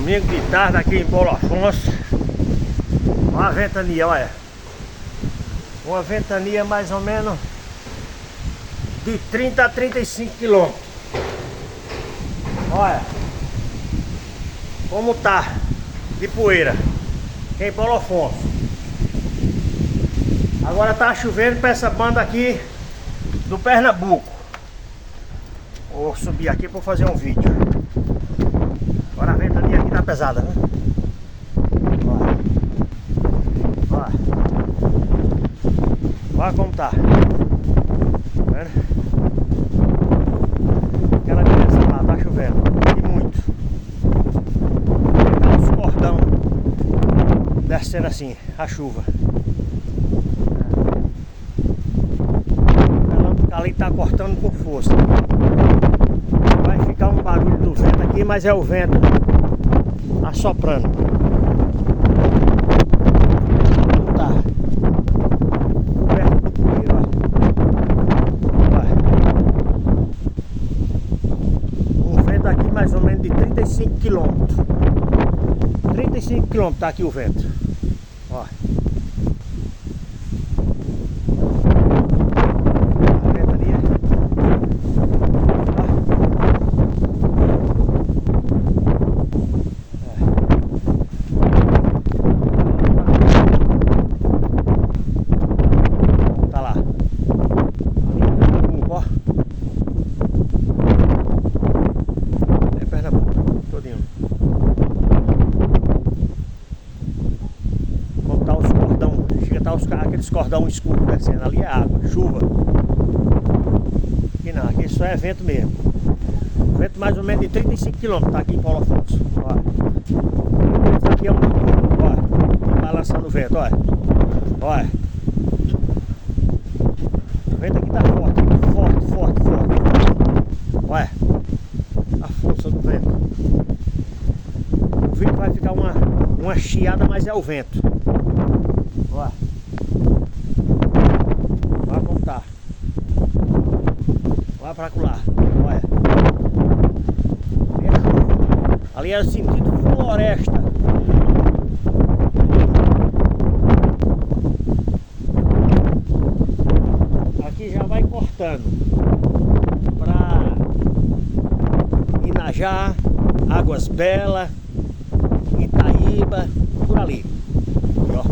Domingo de tarde aqui em Paulo Afonso. Uma ventania, olha. Uma ventania mais ou menos de 30 a 35 km. Olha como tá de poeira aqui em Paulo Afonso. Agora tá chovendo para essa banda aqui do Pernambuco. Vou subir aqui para fazer um vídeo. Agora a ventania aqui tá pesada, né? Olha. Olha como tá. Tá vendo? Aquela direção lá, tá chovendo. E muito. Olha os cordão descendo assim, a chuva. Ali tá cortando com força. Vai ficar um barulho do vento aqui, mas é o vento assoprando. Tá coberto de poeira, ó. Um vento aqui mais ou menos de 35 km. 35 km tá aqui o vento. Ó. Aqueles cordão escuro descendo ali é água, chuva. Aqui não, aqui só é vento mesmo. Vento mais ou menos de 35 km, tá aqui em Paulo Afonso. Olha. Esse aqui é um olha, balançando o vento, olha. Olha. O vento aqui tá forte, forte, forte, forte. Olha. A força do vento. O vídeo vai ficar uma chiada, mas é o vento. Olha. Olha como tá. Olha pra lá. Olha. Ali é o sentido floresta. Aqui já vai cortando pra Inajá, Águas Belas, Itaíba, por ali. E, ó.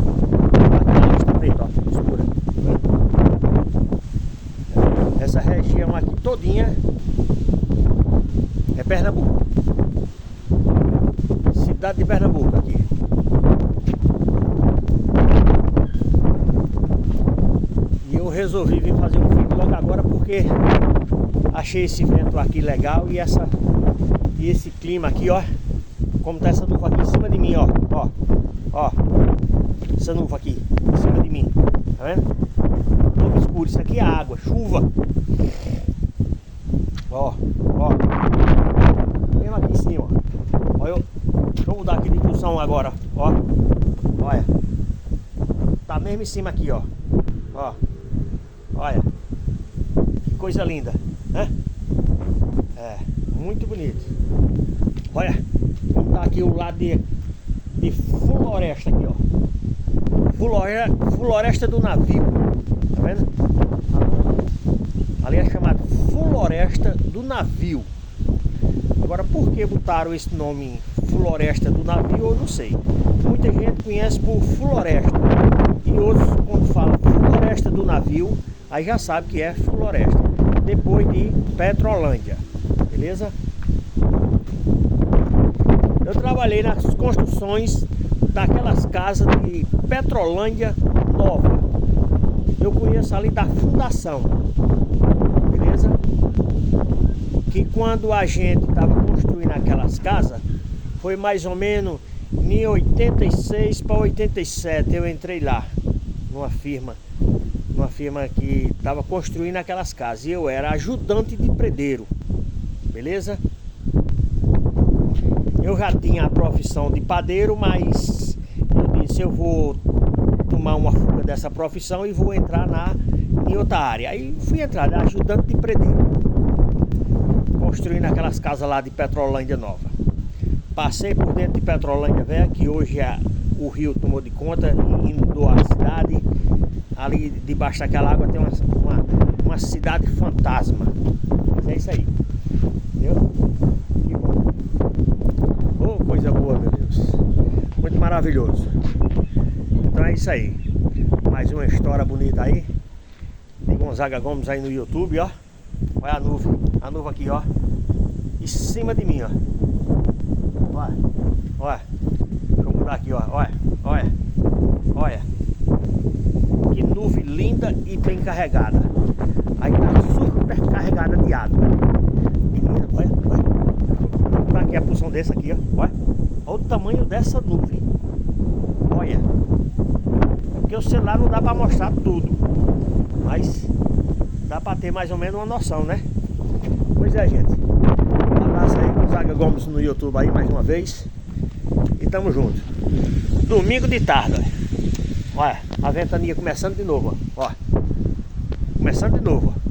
Essa região aqui todinha é Pernambuco. Cidade de Pernambuco aqui. E eu resolvi vir fazer um vídeo logo agora porque achei esse vento aqui legal e esse clima aqui, ó. Como tá essa nuvem aqui em cima de mim, ó. Ó. Ó. Essa nuvem aqui em cima de mim. Tá vendo? Nuvem escura. Isso aqui é água, chuva. Ó, ó. Mesmo aqui em cima. Olha, deixa eu mudar aqui de posição agora. Ó. Olha. Tá mesmo em cima aqui, ó. Ó. Olha. Que coisa linda, né? É, muito bonito. Olha. Como tá aqui o lado de floresta aqui, ó. Floresta do navio. Tá vendo? Ali é chamado Floresta do Navio. Agora, por que botaram esse nome Floresta do Navio, eu não sei. Muita gente conhece por Floresta. E outros, quando fala Floresta do Navio, aí já sabe que é Floresta. Depois de Petrolândia. Beleza? Eu trabalhei nas construções daquelas casas de Petrolândia nova. Eu conheço ali da fundação. Beleza? Que quando a gente estava construindo aquelas casas, foi mais ou menos em 86 para 87 eu entrei lá numa firma que estava construindo aquelas casas e eu era ajudante de predeiro. Beleza? Eu já tinha a profissão de padeiro, mas eu disse, eu vou tomar uma fuga dessa profissão e vou entrar em outra área. Aí fui entrar de ajudante de predeiro, construindo aquelas casas lá de Petrolândia nova. Passei por dentro de Petrolândia Velha, que hoje o rio tomou de conta e inundou a cidade. Ali debaixo daquela água tem uma cidade fantasma. Mas é isso aí. Entendeu? Que bom. Oh, coisa boa, meu Deus. Muito maravilhoso. Então é isso aí. Mais uma história bonita aí. De Gonzaga Gomes aí no YouTube, ó. Olha a nuvem. A nuvem aqui, ó. Em cima de mim, ó. Olha. Olha. Deixa eu mudar aqui, ó. Olha. Olha. Olha. Que nuvem linda e bem carregada. Aí tá super carregada de água. Menina, olha. Olha. Vou botar aqui a posição dessa aqui, ó. Olha. Olha o tamanho dessa nuvem. Olha. Porque o celular não dá pra mostrar tudo. Mas dá pra ter mais ou menos uma noção, né? Pois é, gente. Um abraço aí, Gonzaga Gomes no YouTube aí mais uma vez. E tamo junto. Domingo de tarde, olha. Olha, a ventania começando de novo, ó. Começando de novo, ó.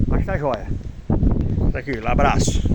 Mas tá jóia. Tranquilo, abraço.